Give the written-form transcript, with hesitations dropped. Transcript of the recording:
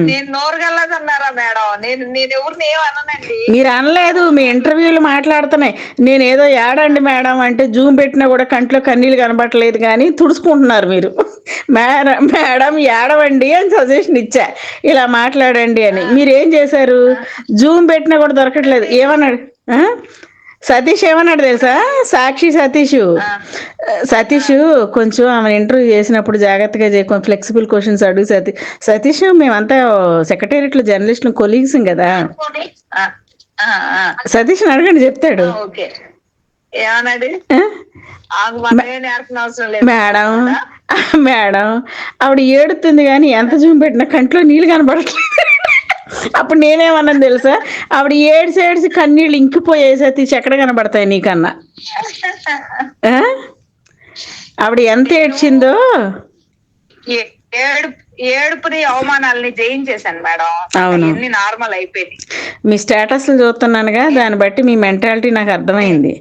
నేను నోరు గల్లదన్నారా మేడం? నేను ఎవరిని ఏమన్నానండి. మీరు అనలేదు, మీ ఇంటర్వ్యూలు మాట్లాడుతున్నాయి. నేను ఏదో ఏడండి మేడం అంటే జూమ్ పెట్టినా కూడా కంట్లో కన్నీళ్ళు కనబట్టలేదు కానీ తుడుచుకుంటున్నారు మీరు. మేడం మేడం ఏడవండి అని సజెషన్ ఇచ్చా, ఇలా మాట్లాడండి అని. మీరు ఏం చేశారు? జూమ్ పెట్టినా కూడా దొరకట్లేదు. ఏమన్నాడు సతీష్? ఏమన్నాడు తెలుసా? సాక్షి సతీష్ కొంచెం ఆమె ఇంటర్వ్యూ చేసినప్పుడు జాగ్రత్తగా కొంచెం ఫ్లెక్సిబుల్ క్వశ్చన్స్ అడుగు సతీష్ మేమంతా సెక్రటేరియట్లో జర్నలిస్టులు కొలీగ్స్ కదా, సతీష్ అడగండి చెప్తాడు. మేడం మేడం ఆవిడ ఏడుతుంది కానీ ఎంత జూమ్ పెట్టినా కంట్లో నీళ్ళు కనబడట్లేదు. అప్పుడు నేనేమన్నాను తెలుసా? ఆవిడ ఏడ్చి కన్నీళ్ళు ఇంకిపోయాయి సతీష్, ఎక్కడ కనబడతాయి నీకన్నా. ఆవిడ ఎంత ఏడ్చిందో. ఏడుపుని అవమానాలని జయించేశాను మేడం. అవును, నార్మల్ అయిపోయింది. మీ స్టేటస్లు చూస్తున్నానుగా, దాన్ని బట్టి మీ మెంటాలిటీ నాకు అర్థమైంది.